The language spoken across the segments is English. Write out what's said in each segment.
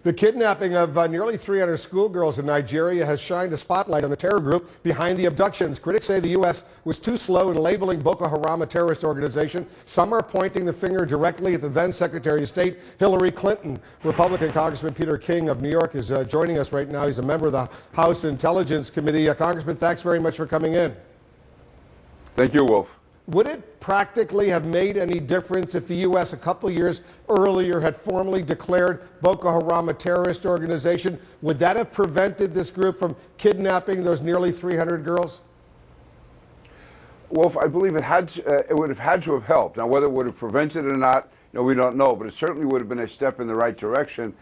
The kidnapping of nearly 300 schoolgirls in Nigeria has shined a spotlight on the terror group behind the abductions. Critics say the U.S. was too slow in labeling Boko Haram a terrorist organization. Some are pointing the finger directly at the then Secretary of State, Hillary Clinton. Republican Congressman Peter King of New York is joining us right now. He's a member of the House Intelligence Committee. Congressman, thanks very much for coming in. Thank you, Wolf. Would it practically have made any difference if the U.S. a couple of years earlier had formally declared Boko Haram a terrorist organization? Would that have prevented this group from kidnapping those nearly 300 girls? Wolf, I believe it would have had to have helped. Now, whether it would have prevented it or not, we don't know, but it certainly would have been a step in the right direction.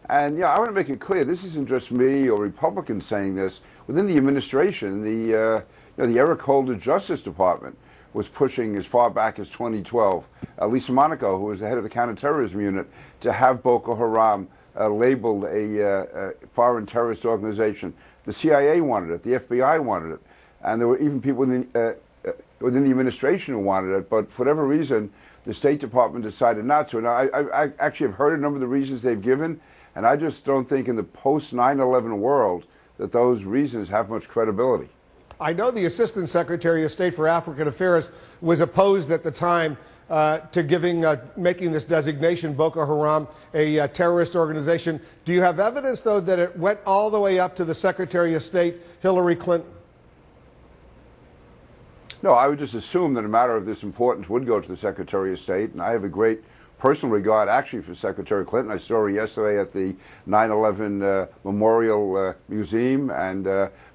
And I want to make it clear, this isn't just me or Republicans saying this. Within the administration, the Eric Holder Justice Department was pushing as far back as 2012. Lisa Monaco, who was the head of the counterterrorism unit, to have Boko Haram labeled a foreign terrorist organization. The CIA wanted it, the FBI wanted it, and there were even people within the administration who wanted it, but for whatever reason, the State Department decided not to. Now, I actually have heard a number of the reasons they've given, and I just don't think in the post-9/11 world that those reasons have much credibility. I know the Assistant Secretary of State for African Affairs was opposed at the time to making this designation, Boko Haram, a terrorist organization. Do you have evidence, though, that it went all the way up to the Secretary of State, Hillary Clinton? No, I would just assume that a matter of this importance would go to the Secretary of State, and I have a great personal regard, actually, for Secretary Clinton. I saw her yesterday at the 9/11 Memorial Museum,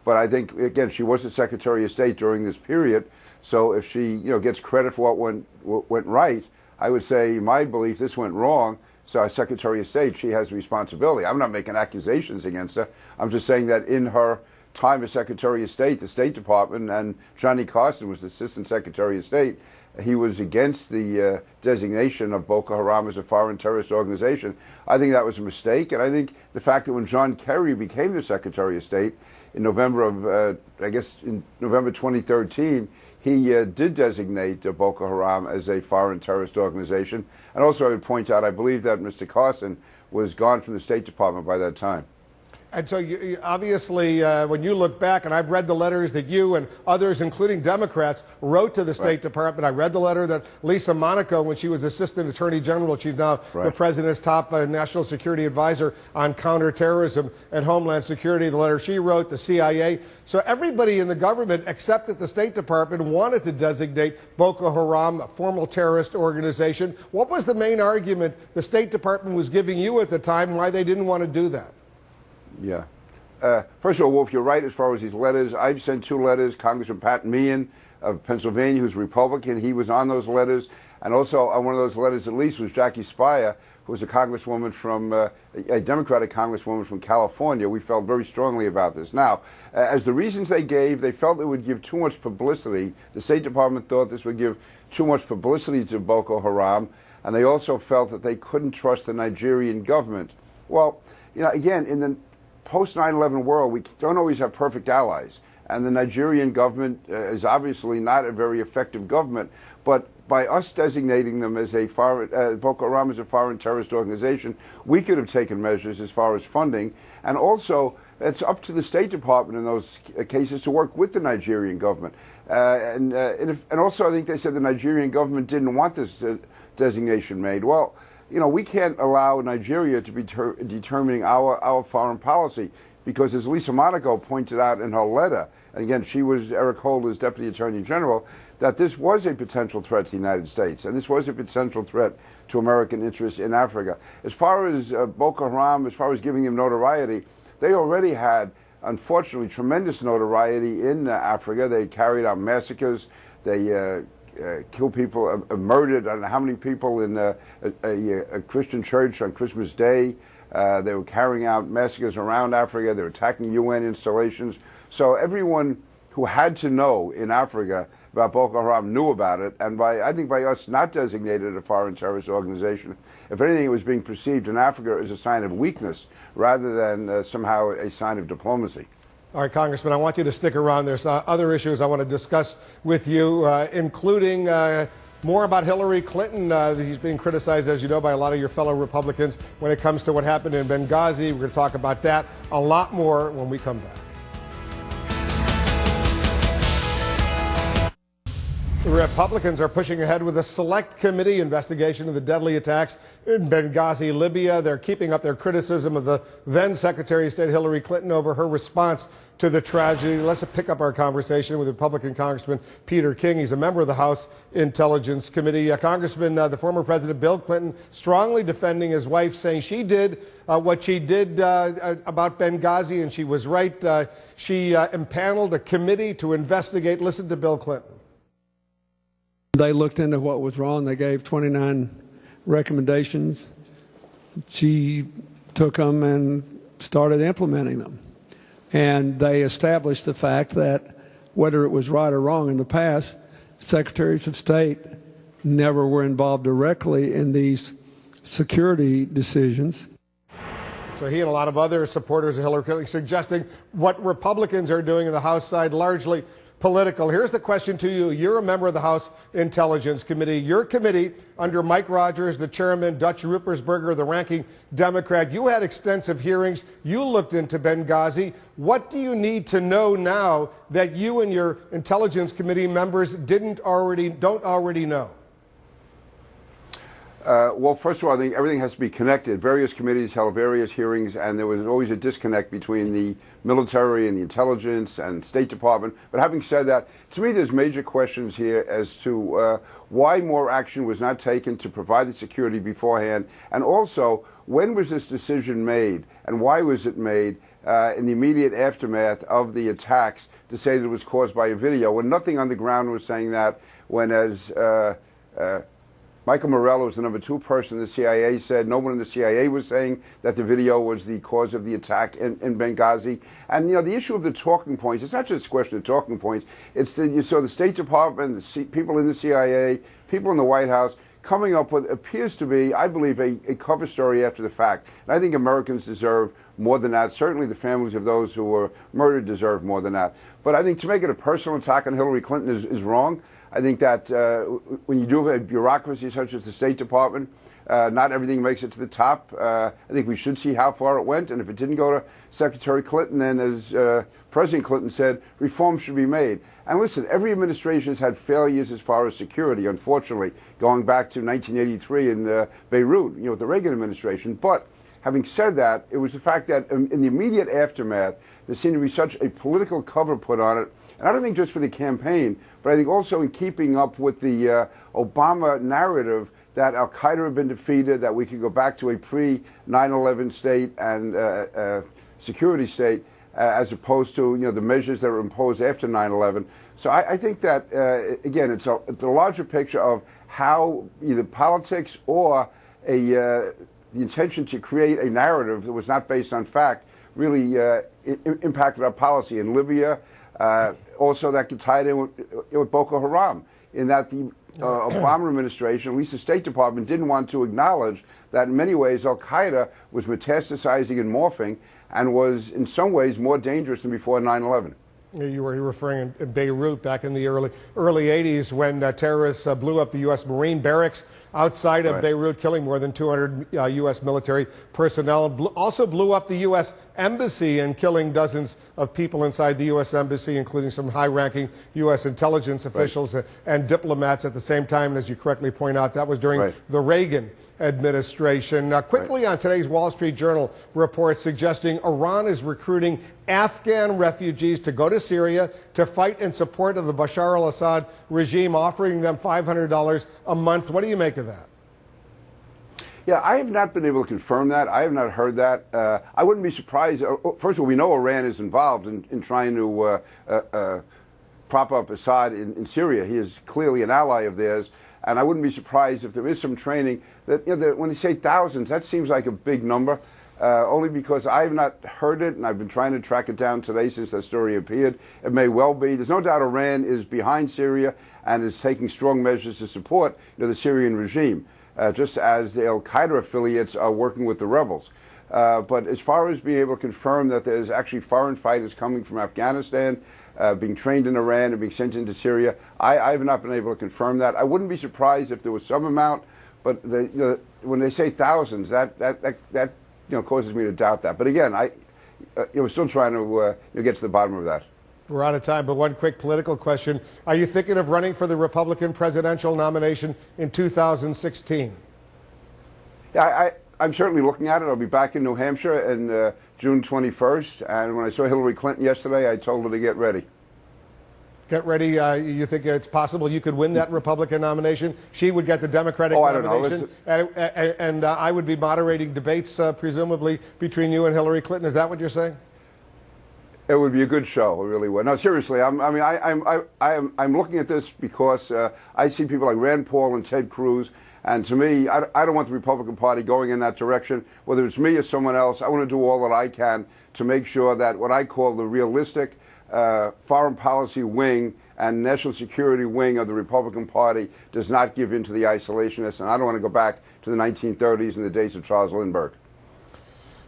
but I think, again, she was the Secretary of State during this period, so if she gets credit for what went right, I would say, my belief, this went wrong, so as Secretary of State, she has responsibility. I'm not making accusations against her. I'm just saying that in her time as Secretary of State, the State Department, and Johnny Carson was the Assistant Secretary of State, he was against the designation of Boko Haram as a foreign terrorist organization. I think that was a mistake, and I think the fact that when John Kerry became the Secretary of State in November of, in November 2013, he did designate Boko Haram as a foreign terrorist organization. And also I would point out, I believe that Mr. Carson was gone from the State Department by that time. And so obviously, when you look back, and I've read the letters that you and others, including Democrats, wrote to the State Department. I read the letter that Lisa Monaco, when she was Assistant Attorney General, she's now the President's top National Security Advisor on counterterrorism and Homeland Security, the letter she wrote, the CIA. So everybody in the government, except at the State Department, wanted to designate Boko Haram a formal terrorist organization. What was the main argument the State Department was giving you at the time why they didn't want to do that? Yeah. First of all, Wolf, you're right as far as these letters. I've sent 2 letters. Congressman Pat Meehan of Pennsylvania, who's Republican, he was on those letters. And also on one of those letters, at least, was Jackie Speier, who was a congresswoman from, a Democratic congresswoman from California. We felt very strongly about this. Now, as the reasons they gave, they felt it would give too much publicity. The State Department thought this would give too much publicity to Boko Haram. And they also felt that they couldn't trust the Nigerian government. Well, again, in the post-9/11 world, we don't always have perfect allies. And the Nigerian government is obviously not a very effective government. But by us designating them as a Boko Haram as a foreign terrorist organization, we could have taken measures as far as funding. And also, it's up to the State Department in those cases to work with the Nigerian government. And also, I think they said the Nigerian government didn't want this designation made. Well, we can't allow Nigeria to be determining our foreign policy because, as Lisa Monaco pointed out in her letter, and again, she was Eric Holder's Deputy Attorney General, that this was a potential threat to the United States, and this was a potential threat to American interests in Africa. As far as Boko Haram, as far as giving them notoriety, they already had, unfortunately, tremendous notoriety in Africa. They carried out massacres. They killed people, murdered, I don't know how many people in a Christian church on Christmas Day. They were carrying out massacres around Africa. They were attacking UN installations. So everyone who had to know in Africa about Boko Haram knew about it. And I think by us not designating it a foreign terrorist organization, if anything, it was being perceived in Africa as a sign of weakness rather than somehow a sign of diplomacy. All right, Congressman, I want you to stick around. There's other issues I want to discuss with you, including more about Hillary Clinton. He's being criticized, as you know, by a lot of your fellow Republicans when it comes to what happened in Benghazi. We're going to talk about that a lot more when we come back. The Republicans are pushing ahead with a select committee investigation of the deadly attacks in Benghazi, Libya. They're keeping up their criticism of the then Secretary of State Hillary Clinton over her response to the tragedy. Let's pick up our conversation with Republican Congressman Peter King. He's a member of the House Intelligence Committee. Congressman, the former President Bill Clinton strongly defending his wife, saying she did what she did about Benghazi, and she was right. She impaneled a committee to investigate. Listen to Bill Clinton. They looked into what was wrong. They gave 29 recommendations. She took them and started implementing them. And they established the fact that whether it was right or wrong in the past, secretaries of state never were involved directly in these security decisions. So he and a lot of other supporters of Hillary Clinton suggesting what Republicans are doing in the House side largely political. Here's the question to you. You're a member of the House Intelligence Committee. Your committee, under Mike Rogers, the chairman, Dutch Ruppersberger, the ranking Democrat, you had extensive hearings. You looked into Benghazi. What do you need to know now that you and your Intelligence Committee members don't already know? Well, first of all, I think everything has to be connected. Various committees held various hearings, and there was always a disconnect between the military and the intelligence and State Department. But having said that, to me, there's major questions here as to why more action was not taken to provide the security beforehand, and also when was this decision made, and why was it made in the immediate aftermath of the attacks to say that it was caused by a video, when nothing on the ground was saying that, when as Michael Morello was the number 2 person in the CIA, said no one in the CIA was saying that the video was the cause of the attack in Benghazi. And, you know, the issue of the talking points, it's not just a question of talking points. It's the State Department, people in the CIA, people in the White House coming up with appears to be, I believe, a cover story after the fact. And I think Americans deserve more than that. Certainly the families of those who were murdered deserve more than that. But I think to make it a personal attack on Hillary Clinton is wrong. I think that when you do have a bureaucracy such as the State Department, not everything makes it to the top. I think we should see how far it went, and if it didn't go to Secretary Clinton, then as President Clinton said, reforms should be made. And listen, every administration has had failures as far as security, unfortunately, going back to 1983 in Beirut, with the Reagan administration. But having said that, it was the fact that in the immediate aftermath, there seemed to be such a political cover put on it. And I don't think just for the campaign, but I think also in keeping up with the Obama narrative that al-Qaeda had been defeated, that we could go back to a pre-9/11 state and security state, as opposed to the measures that were imposed after 9/11. So I think that again, it's a larger picture of how either politics or the intention to create a narrative that was not based on fact really impacted our policy in Libya. Also, that could tie it in with Boko Haram, in that the Obama administration, at least the State Department, didn't want to acknowledge that in many ways Al-Qaeda was metastasizing and morphing and was in some ways more dangerous than before 9/11. You were referring in Beirut back in the early 80s when terrorists blew up the U.S. Marine barracks outside of Beirut, killing more than 200 U.S. military personnel. Also blew up the U.S. Embassy and killing dozens of people inside the U.S. Embassy, including some high-ranking U.S. intelligence officials and diplomats at the same time. And as you correctly point out, that was during the Reagan administration. Quickly on today's Wall Street Journal report suggesting Iran is recruiting Afghan refugees to go to Syria to fight in support of the Bashar al-Assad regime, offering them $500 a month. What do you make of that? Yeah, I have not been able to confirm that. I have not heard that. I wouldn't be surprised. First of all, we know Iran is involved in trying to prop up Assad in Syria. He is clearly an ally of theirs. And I wouldn't be surprised if there is some training that, when they say thousands, that seems like a big number, only because I have not heard it, and I've been trying to track it down today since that story appeared. It may well be. There's no doubt Iran is behind Syria and is taking strong measures to support the Syrian regime, just as the al-Qaeda affiliates are working with the rebels. But as far as being able to confirm that there's actually foreign fighters coming from Afghanistan, being trained in Iran and being sent into Syria, I have not been able to confirm that. I wouldn't be surprised if there was some amount, but when they say thousands, that causes me to doubt that. But again, we're still trying to get to the bottom of that. We're out of time, but one quick political question. Are you thinking of running for the Republican presidential nomination in 2016? Yeah, I'm certainly looking at it. I'll be back in New Hampshire on June 21st. And when I saw Hillary Clinton yesterday, I told her to get ready. Get ready. You think it's possible you could win that Republican nomination? She would get the Democratic nomination. And I would be moderating debates, presumably, between you and Hillary Clinton. Is that what you're saying? It would be a good show. It really would. No, seriously. I'm looking at this because I see people like Rand Paul and Ted Cruz. And to me, I don't want the Republican Party going in that direction. Whether it's me or someone else, I want to do all that I can to make sure that what I call the realistic foreign policy wing and national security wing of the Republican Party does not give in to the isolationists. And I don't want to go back to the 1930s and the days of Charles Lindbergh.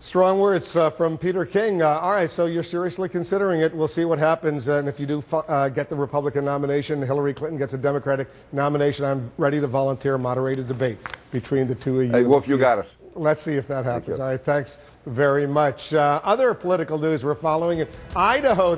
Strong words from Peter King. All right, so you're seriously considering it. We'll see what happens. And if you do get the Republican nomination, Hillary Clinton gets a Democratic nomination, I'm ready to volunteer moderate a debate between the two of you. Hey, Wolf, you got it. Let's see if that happens. All right, thanks very much. Other political news we're following in Idaho.